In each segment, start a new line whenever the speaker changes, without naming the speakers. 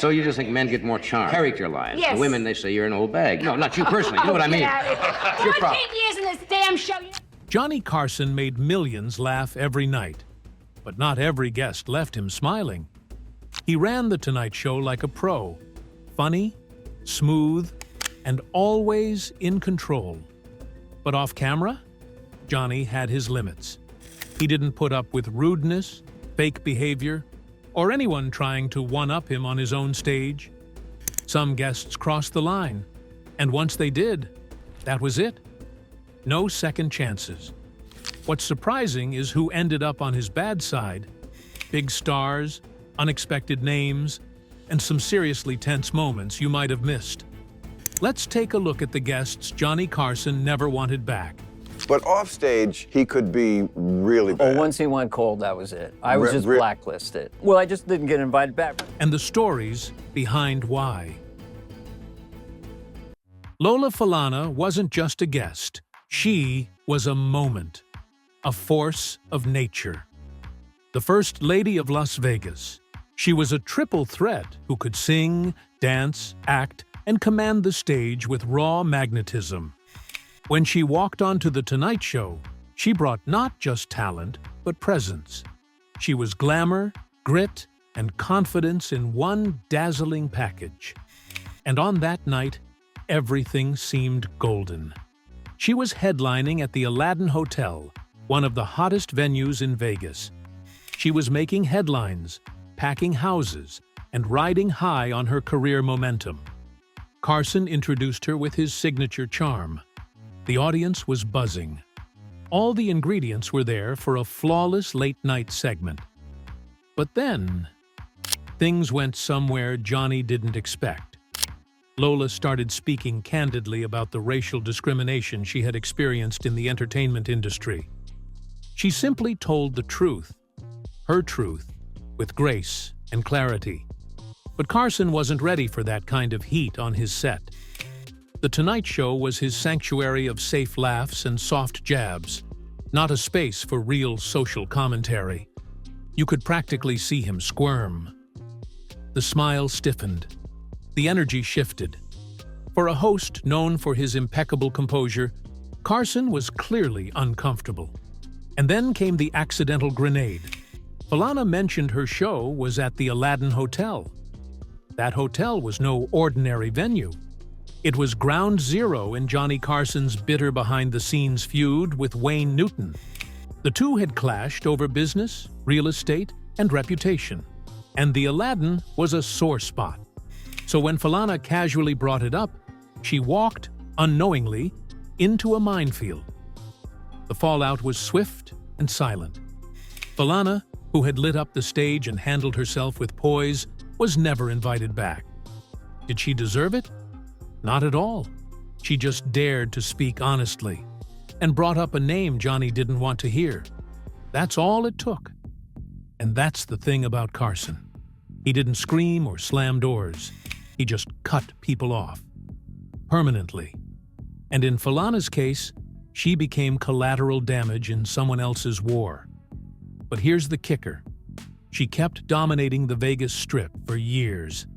So you just think men get more charm, character lines?
Yes.
The women, they say you're an old bag. No, not you personally. You know what I mean?
It's your problem. 14 years in this damn show.
Johnny Carson made millions laugh every night, but not every guest left him smiling. He ran The Tonight Show like a pro, funny, smooth, and always in control. But off camera, Johnny had his limits. He didn't put up with rudeness, fake behavior, or anyone trying to one-up him on his own stage. Some guests crossed the line, and once they did, that was it. No second chances. What's surprising is who ended up on his bad side. Big stars, unexpected names, and some seriously tense moments you might have missed. Let's take a look at the guests Johnny Carson never wanted back.
But offstage, he could be really bad.
Oh, once he went cold, that was it. I was just blacklisted. Well, I just didn't get invited back.
And the stories behind why. Lola Falana wasn't just a guest. She was a moment, a force of nature. The First Lady of Las Vegas. She was a triple threat who could sing, dance, act, and command the stage with raw magnetism. When she walked onto The Tonight Show, she brought not just talent, but presence. She was glamour, grit, and confidence in one dazzling package. And on that night, everything seemed golden. She was headlining at the Aladdin Hotel, one of the hottest venues in Vegas. She was making headlines, packing houses, and riding high on her career momentum. Carson introduced her with his signature charm. The audience was buzzing. All the ingredients were there for a flawless late-night segment. But then, things went somewhere Johnny didn't expect. Lola started speaking candidly about the racial discrimination she had experienced in the entertainment industry. She simply told the truth, her truth, with grace and clarity. But Carson wasn't ready for that kind of heat on his set. The Tonight Show was his sanctuary of safe laughs and soft jabs, not a space for real social commentary. You could practically see him squirm. The smile stiffened. The energy shifted. For a host known for his impeccable composure, Carson was clearly uncomfortable. And then came the accidental grenade. Falana mentioned her show was at the Aladdin Hotel. That hotel was no ordinary venue. It was ground zero in Johnny Carson's bitter behind-the-scenes feud with Wayne Newton. The two had clashed over business, real estate, and reputation. And the Aladdin was a sore spot. So when Falana casually brought it up, she walked, unknowingly, into a minefield. The fallout was swift and silent. Falana, who had lit up the stage and handled herself with poise, was never invited back. Did she deserve it? Not at all. She just dared to speak honestly and brought up a name Johnny didn't want to hear. That's all it took. And that's the thing about Carson. He didn't scream or slam doors. He just cut people off. Permanently. And in Falana's case, she became collateral damage in someone else's war. But here's the kicker. She kept dominating the Vegas Strip for years.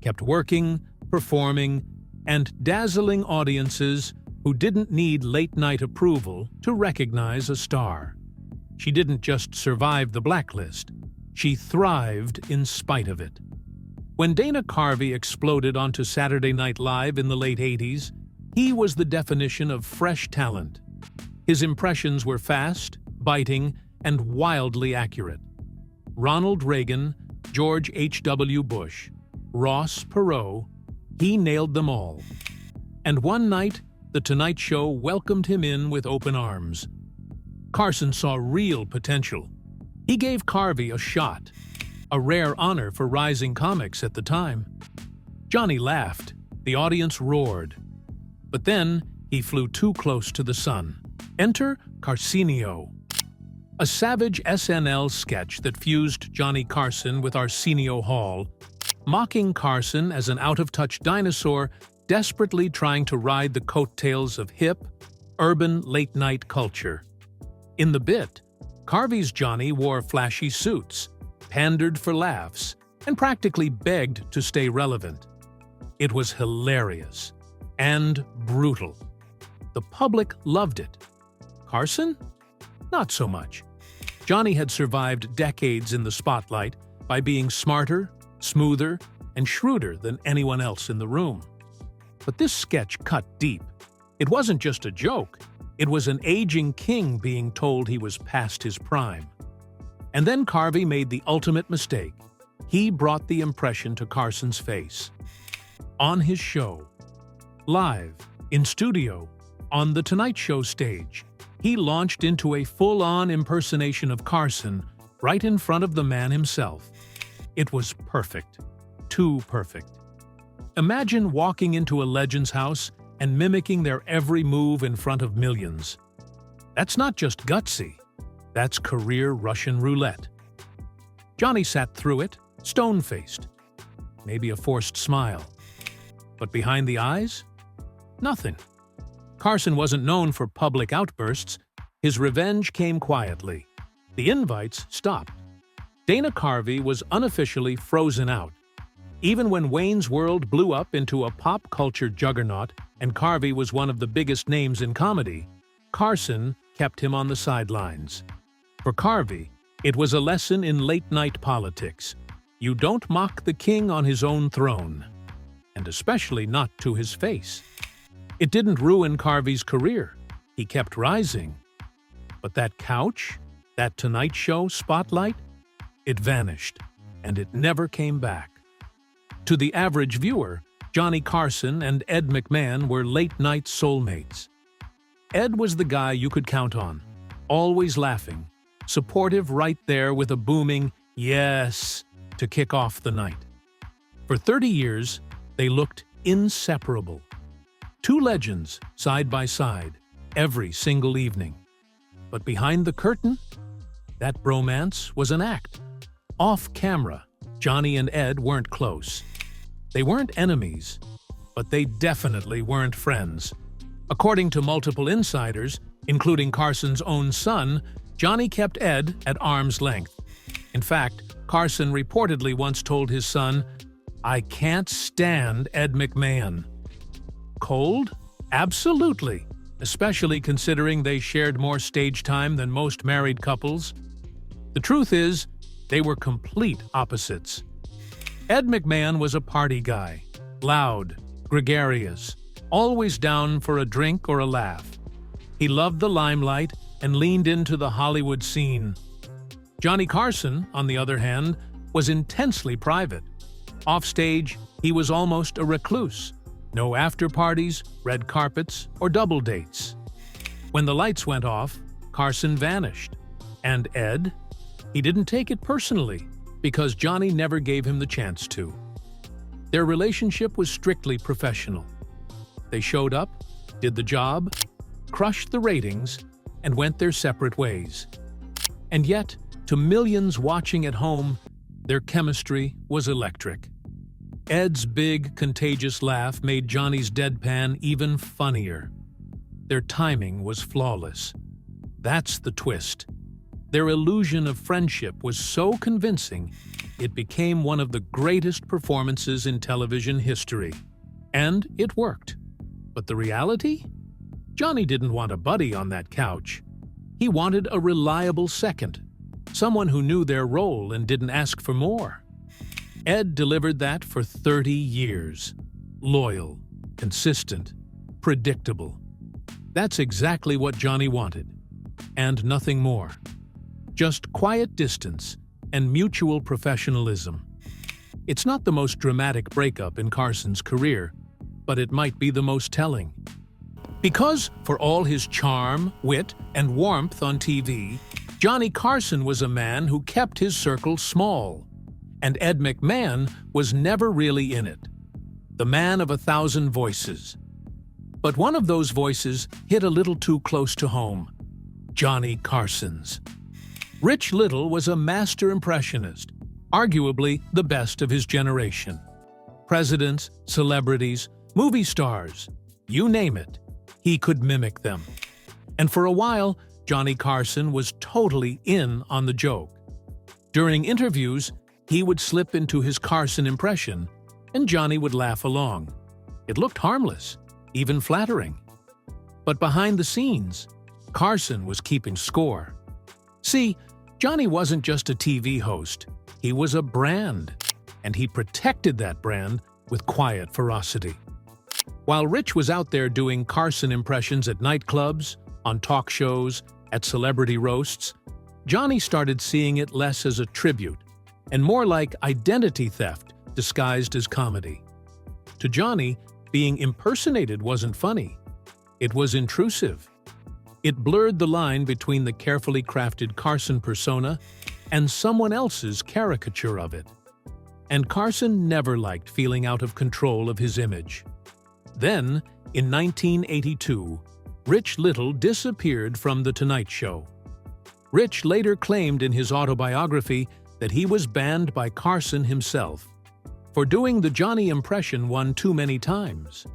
Kept working, performing, and dazzling audiences who didn't need late-night approval to recognize a star. She didn't just survive the blacklist. She thrived in spite of it. When Dana Carvey exploded onto Saturday Night Live in the late 80s, he was the definition of fresh talent. His impressions were fast, biting, and wildly accurate. Ronald Reagan, George H.W. Bush, Ross Perot, he nailed them all. And one night, The Tonight Show welcomed him in with open arms. Carson saw real potential. He gave Carvey a shot, a rare honor for rising comics at the time. Johnny laughed. The audience roared. But then, he flew too close to the sun. Enter Carsenio, a savage SNL sketch that fused Johnny Carson with Arsenio Hall, mocking Carson as an out-of-touch dinosaur desperately trying to ride the coattails of hip, urban late-night culture. In the bit, Carvey's Johnny wore flashy suits, pandered for laughs, and practically begged to stay relevant. It was hilarious and brutal. The public loved it. Carson? Not so much. Johnny had survived decades in the spotlight by being smarter, smoother, and shrewder than anyone else in the room. But this sketch cut deep. It wasn't just a joke. It was an aging king being told he was past his prime. And then Carvey made the ultimate mistake. He brought the impression to Carson's face. On his show, live, in studio, on The Tonight Show stage, he launched into a full-on impersonation of Carson right in front of the man himself. It was perfect. Too perfect. Imagine walking into a legend's house and mimicking their every move in front of millions. That's not just gutsy. That's career Russian roulette. Johnny sat through it, stone-faced. Maybe a forced smile. But behind the eyes? Nothing. Carson wasn't known for public outbursts. His revenge came quietly. The invites stopped. Dana Carvey was unofficially frozen out. Even when Wayne's World blew up into a pop culture juggernaut and Carvey was one of the biggest names in comedy, Carson kept him on the sidelines. For Carvey, it was a lesson in late-night politics. You don't mock the king on his own throne, and especially not to his face. It didn't ruin Carvey's career. He kept rising. But that couch, that Tonight Show spotlight, it vanished, and it never came back. To the average viewer, Johnny Carson and Ed McMahon were late-night soulmates. Ed was the guy you could count on, always laughing, supportive right there with a booming "yes" to kick off the night. For 30 years, they looked inseparable. Two legends, side by side, every single evening. But behind the curtain, that bromance was an act. Off camera, Johnny and Ed weren't close. They weren't enemies, but they definitely weren't friends. According to multiple insiders, including Carson's own son, Johnny kept Ed at arm's length. In fact, Carson reportedly once told his son, "I can't stand Ed McMahon." Cold? Absolutely, especially considering they shared more stage time than most married couples. The truth is, they were complete opposites. Ed McMahon was a party guy, loud, gregarious, always down for a drink or a laugh. He loved the limelight and leaned into the Hollywood scene. Johnny Carson, on the other hand, was intensely private. Offstage, he was almost a recluse. No after-parties, red carpets, or double dates. When the lights went off, Carson vanished. And Ed? He didn't take it personally, because Johnny never gave him the chance to. Their relationship was strictly professional. They showed up, did the job, crushed the ratings, and went their separate ways. And yet, to millions watching at home, their chemistry was electric. Ed's big, contagious laugh made Johnny's deadpan even funnier. Their timing was flawless. That's the twist. Their illusion of friendship was so convincing, it became one of the greatest performances in television history. And it worked. But the reality? Johnny didn't want a buddy on that couch. He wanted a reliable second, someone who knew their role and didn't ask for more. Ed delivered that for 30 years. Loyal, consistent, predictable. That's exactly what Johnny wanted. And nothing more. Just quiet distance and mutual professionalism. It's not the most dramatic breakup in Carson's career, but it might be the most telling. Because, for all his charm, wit, and warmth on TV, Johnny Carson was a man who kept his circle small. And Ed McMahon was never really in it. The man of 1,000 voices. But one of those voices hit a little too close to home. Johnny Carson's. Rich Little was a master impressionist, arguably the best of his generation. Presidents, celebrities, movie stars, you name it, he could mimic them. And for a while, Johnny Carson was totally in on the joke. During interviews, He would slip into his Carson impression, and Johnny would laugh along. It looked harmless, even flattering. But behind the scenes, Carson was keeping score. See, Johnny wasn't just a TV host. He was a brand, and he protected that brand with quiet ferocity. While Rich was out there doing Carson impressions at nightclubs, on talk shows, at celebrity roasts, Johnny started seeing it less as a tribute and more like identity theft disguised as comedy. To Johnny, being impersonated wasn't funny. It was intrusive. It blurred the line between the carefully crafted Carson persona and someone else's caricature of it. And Carson never liked feeling out of control of his image. Then, in 1982, Rich Little disappeared from The Tonight Show. Rich later claimed in his autobiography that he was banned by Carson himself for doing the Johnny impression one too many times.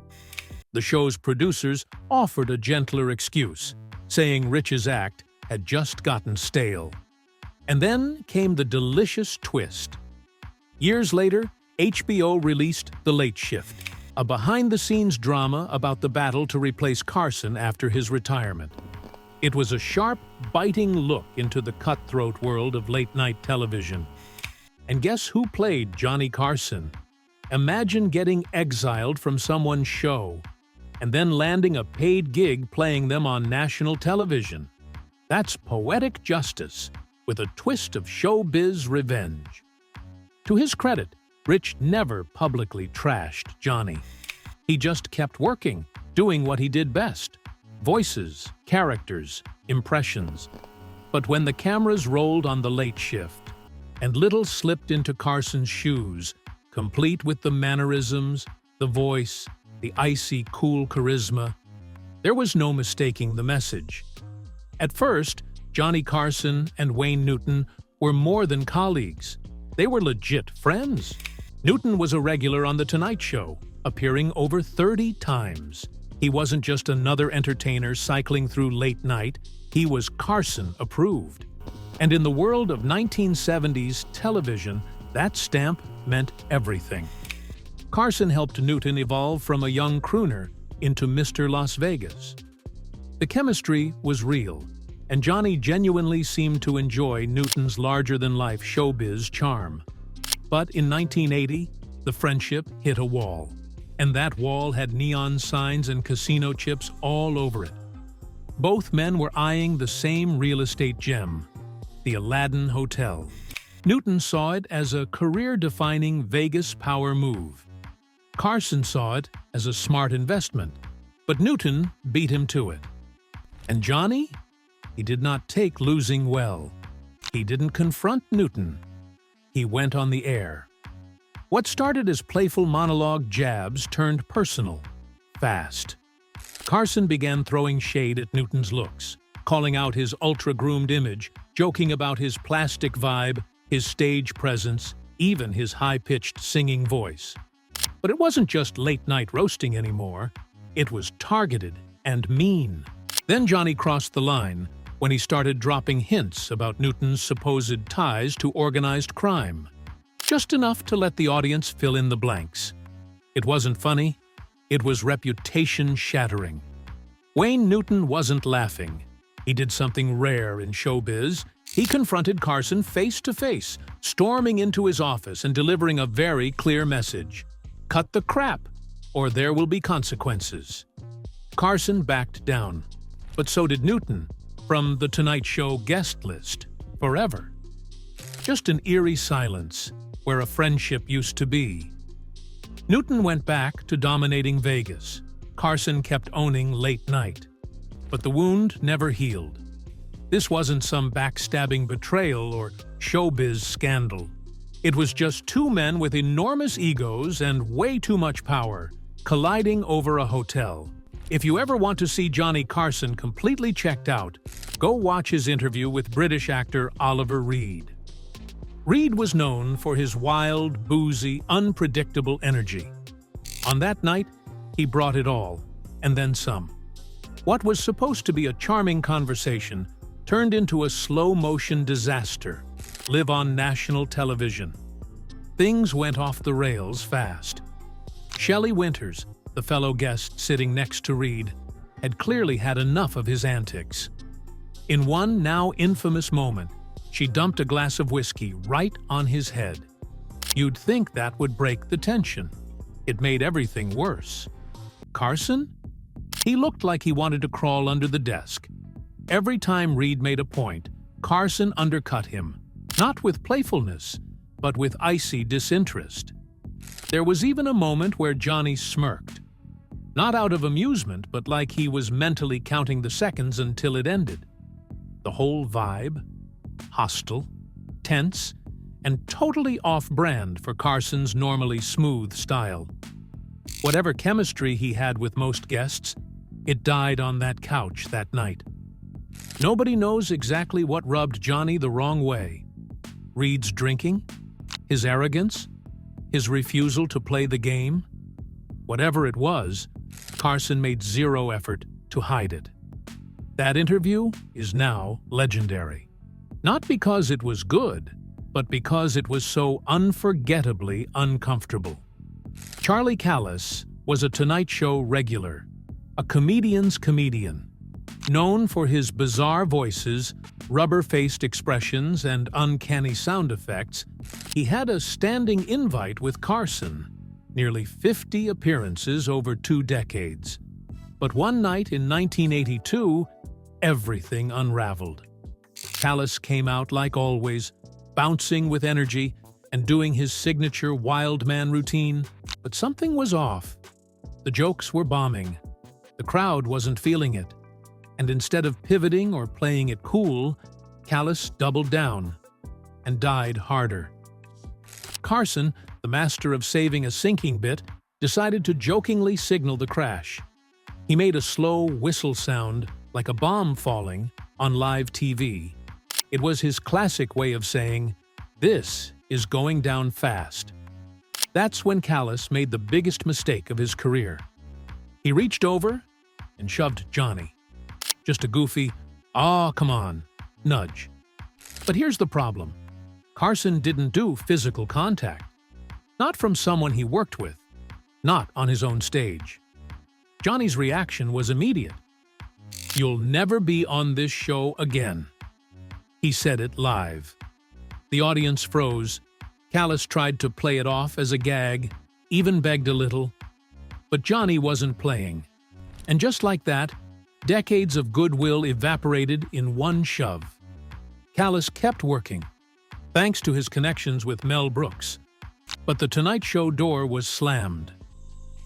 The show's producers offered a gentler excuse, saying Rich's act had just gotten stale. And then came the delicious twist. Years later, HBO released The Late Shift, a behind-the-scenes drama about the battle to replace Carson after his retirement. It was a sharp, biting look into the cutthroat world of late-night television. And guess who played Johnny Carson? Imagine getting exiled from someone's show and then landing a paid gig playing them on national television. That's poetic justice with a twist of showbiz revenge. To his credit, Rich never publicly trashed Johnny. He just kept working, doing what he did best: voices, characters, impressions. But when the cameras rolled on The Late Shift, and Little slipped into Carson's shoes, complete with the mannerisms, the voice, the icy, cool charisma, there was no mistaking the message. At first, Johnny Carson and Wayne Newton were more than colleagues. They were legit friends. Newton was a regular on The Tonight Show, appearing over 30 times. He wasn't just another entertainer cycling through late night, he was Carson approved. And in the world of 1970s television, that stamp meant everything. Carson helped Newton evolve from a young crooner into Mr. Las Vegas. The chemistry was real, and Johnny genuinely seemed to enjoy Newton's larger-than-life showbiz charm. But in 1980, the friendship hit a wall, and that wall had neon signs and casino chips all over it. Both men were eyeing the same real estate gem, the Aladdin Hotel. Newton saw it as a career-defining Vegas power move. Carson saw it as a smart investment, but Newton beat him to it. And Johnny? He did not take losing well. He didn't confront Newton. He went on the air. What started as playful monologue jabs turned personal, fast. Carson began throwing shade at Newton's looks, calling out his ultra-groomed image, joking about his plastic vibe, his stage presence, even his high-pitched singing voice. But it wasn't just late-night roasting anymore. It was targeted and mean. Then Johnny crossed the line when he started dropping hints about Newton's supposed ties to organized crime. Just enough to let the audience fill in the blanks. It wasn't funny. It was reputation-shattering. Wayne Newton wasn't laughing. He did something rare in showbiz. He confronted Carson face-to-face, storming into his office and delivering a very clear message. Cut the crap, or there will be consequences. Carson backed down, but so did Newton, from The Tonight Show guest list, forever. Just an eerie silence, where a friendship used to be. Newton went back to dominating Vegas. Carson kept owning late night. But the wound never healed. This wasn't some backstabbing betrayal or showbiz scandal. It was just two men with enormous egos and way too much power, colliding over a hotel. If you ever want to see Johnny Carson completely checked out, go watch his interview with British actor Oliver Reed. Reed was known for his wild, boozy, unpredictable energy. On that night, he brought it all, and then some. What was supposed to be a charming conversation turned into a slow-motion disaster, live on national television. Things went off the rails fast. Shelley Winters, the fellow guest sitting next to Reed, had clearly had enough of his antics. In one now infamous moment, she dumped a glass of whiskey right on his head. You'd think that would break the tension. It made everything worse. Carson? He looked like he wanted to crawl under the desk. Every time Reed made a point, Carson undercut him, not with playfulness, but with icy disinterest. There was even a moment where Johnny smirked. Not out of amusement, but like he was mentally counting the seconds until it ended. The whole vibe, hostile, tense, and totally off-brand for Carson's normally smooth style. Whatever chemistry he had with most guests, it died on that couch that night. Nobody knows exactly what rubbed Johnny the wrong way. Reed's drinking? His arrogance? His refusal to play the game? Whatever it was, Carson made zero effort to hide it. That interview is now legendary. Not because it was good, but because it was so unforgettably uncomfortable. Charlie Callis was a Tonight Show regular, a comedian's comedian. Known for his bizarre voices, rubber-faced expressions, and uncanny sound effects, he had a standing invite with Carson, nearly 50 appearances over 2 decades. But one night in 1982, everything unraveled. Callis came out like always, bouncing with energy and doing his signature wild man routine, but something was off. The jokes were bombing. The crowd wasn't feeling it. And instead of pivoting or playing it cool, Callis doubled down and died harder. Carson, the master of saving a sinking bit, decided to jokingly signal the crash. He made a slow whistle sound like a bomb falling on live TV. It was his classic way of saying, "This is going down fast." That's when Callis made the biggest mistake of his career. He reached over and shoved Johnny. Just a goofy, "Aw, come on," nudge. But here's the problem. Carson didn't do physical contact. Not from someone he worked with. Not on his own stage. Johnny's reaction was immediate. "You'll never be on this show again." He said it live. The audience froze. Callis tried to play it off as a gag, even begged a little. But Johnny wasn't playing. And just like that, decades of goodwill evaporated in one shove. Callis kept working, thanks to his connections with Mel Brooks. But the Tonight Show door was slammed.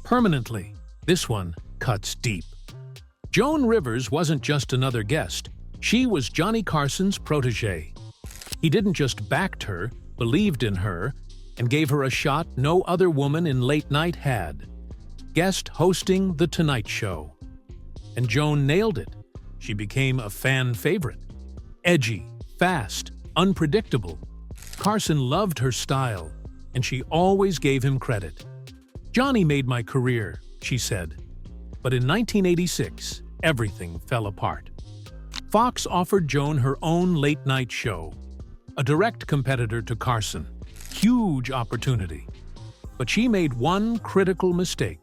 Permanently. This one cuts deep. Joan Rivers wasn't just another guest. She was Johnny Carson's protege. He didn't just backed her, believed in her, and gave her a shot no other woman in late night had. Guest hosting The Tonight Show. And Joan nailed it. She became a fan favorite. Edgy, fast, unpredictable. Carson loved her style, and she always gave him credit. "Johnny made my career," she said. But in 1986, everything fell apart. Fox offered Joan her own late-night show, a direct competitor to Carson. Huge opportunity. But she made one critical mistake.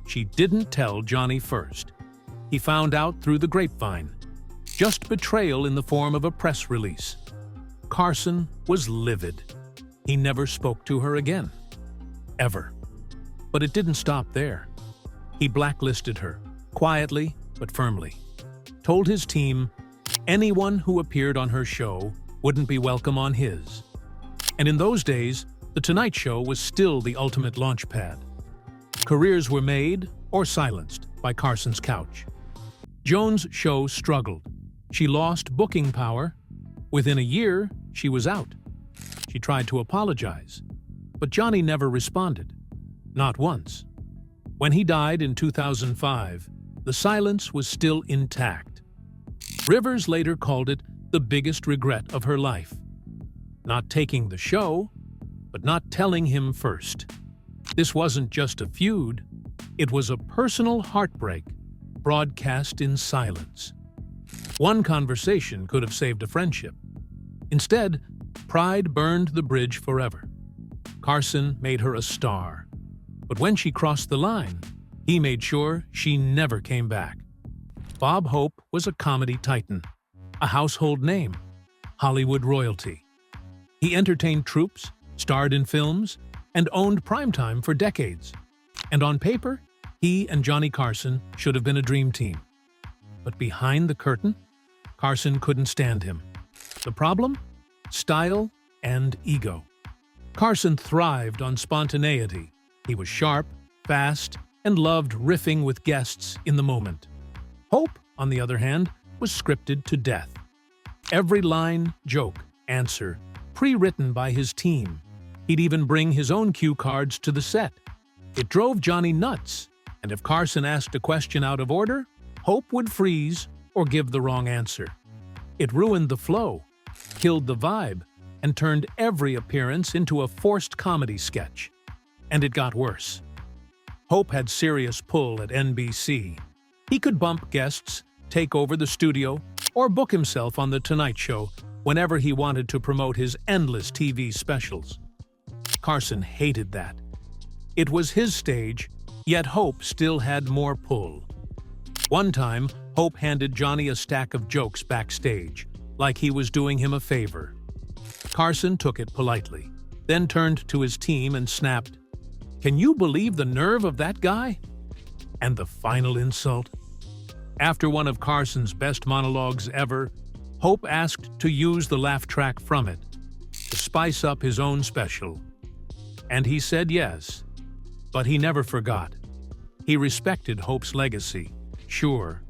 She didn't tell Johnny first. He found out through the grapevine. Just betrayal in the form of a press release. Carson was livid. He never spoke to her again. Ever. But it didn't stop there. He blacklisted her, quietly but firmly. Told his team anyone who appeared on her show wouldn't be welcome on his. And in those days, The Tonight Show was still the ultimate launchpad. Careers were made or silenced by Carson's couch. Joan's show struggled. She lost booking power. Within a year, she was out. She tried to apologize, but Johnny never responded. Not once. When he died in 2005, the silence was still intact. Rivers later called it the biggest regret of her life. Not taking the show, but not telling him first. This wasn't just a feud. It was a personal heartbreak, broadcast in silence. One conversation could have saved a friendship. Instead, pride burned the bridge forever. Carson made her a star. But when she crossed the line, he made sure she never came back. Bob Hope was a comedy titan, a household name, Hollywood royalty. He entertained troops, starred in films, and owned primetime for decades. And on paper, he and Johnny Carson should have been a dream team. But behind the curtain, Carson couldn't stand him. The problem? Style and ego. Carson thrived on spontaneity. He was sharp, fast, and loved riffing with guests in the moment. Hope, on the other hand, was scripted to death. Every line, joke, answer, pre-written by his team. He'd even bring his own cue cards to the set. It drove Johnny nuts, and if Carson asked a question out of order, Hope would freeze or give the wrong answer. It ruined the flow, killed the vibe, and turned every appearance into a forced comedy sketch. And it got worse. Hope had serious pull at NBC. He could bump guests, take over the studio, or book himself on The Tonight Show whenever he wanted to promote his endless TV specials. Carson hated that. It was his stage, yet Hope still had more pull. One time, Hope handed Johnny a stack of jokes backstage, like he was doing him a favor. Carson took it politely, then turned to his team and snapped, "Can you believe the nerve of that guy?" And the final insult? After one of Carson's best monologues ever, Hope asked to use the laugh track from it, to spice up his own special. And he said yes, but he never forgot. He respected Hope's legacy, sure,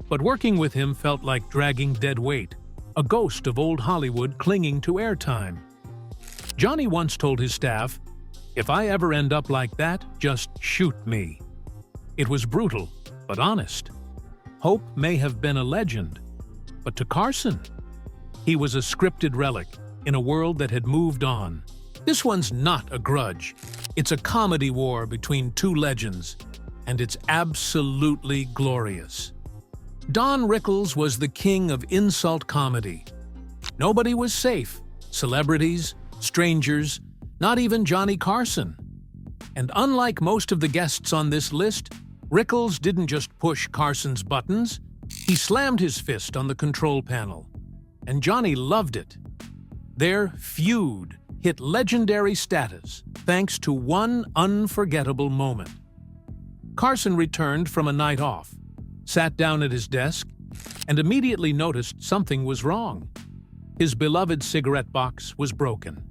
but working with him felt like dragging dead weight, a ghost of old Hollywood clinging to airtime. Johnny once told his staff, "If I ever end up like that, just shoot me." It was brutal, but honest. Hope may have been a legend, but to Carson, he was a scripted relic in a world that had moved on. This one's not a grudge. It's a comedy war between two legends, and it's absolutely glorious. Don Rickles was the king of insult comedy. Nobody was safe. Celebrities, strangers, not even Johnny Carson. And unlike most of the guests on this list, Rickles didn't just push Carson's buttons, he slammed his fist on the control panel. And Johnny loved it. Their feud hit legendary status thanks to one unforgettable moment. Carson returned from a night off, sat down at his desk, and immediately noticed something was wrong. His beloved cigarette box was broken.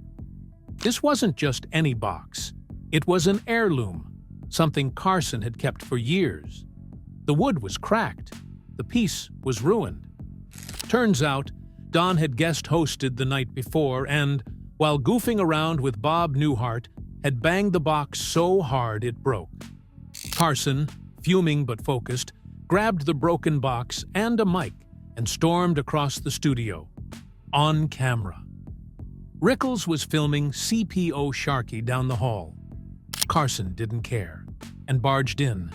This wasn't just any box. It was an heirloom, something Carson had kept for years. The wood was cracked. The piece was ruined. Turns out, Don had guest hosted the night before and, while goofing around with Bob Newhart, had banged the box so hard it broke. Carson, fuming but focused, grabbed the broken box and a mic and stormed across the studio, on camera. Rickles was filming CPO Sharkey down the hall. Carson didn't care and barged in.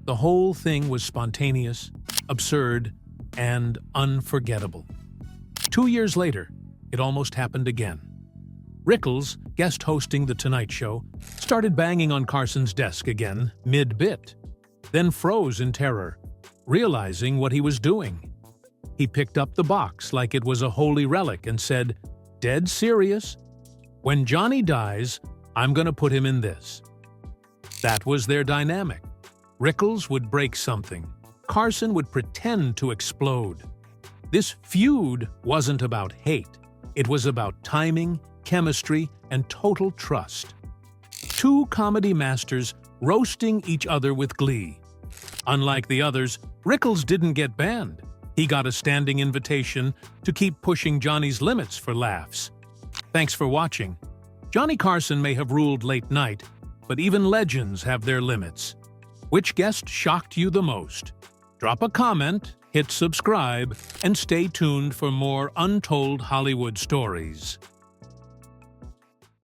The whole thing was spontaneous, absurd, and unforgettable. 2 years later, it almost happened again. Rickles, guest hosting The Tonight Show, started banging on Carson's desk again, mid-bit, then froze in terror, realizing what he was doing. He picked up the box like it was a holy relic and said, dead serious, "When Johnny dies, I'm gonna put him in this." That was their dynamic. Rickles would break something. Carson would pretend to explode. This feud wasn't about hate. It was about timing, chemistry, and total trust. Two comedy masters roasting each other with glee. Unlike the others, Rickles didn't get banned. He got a standing invitation to keep pushing Johnny's limits for laughs. Thanks for watching. Johnny Carson may have ruled late night, but even legends have their limits. Which guest shocked you the most? Drop a comment, hit subscribe, and stay tuned for more untold Hollywood stories.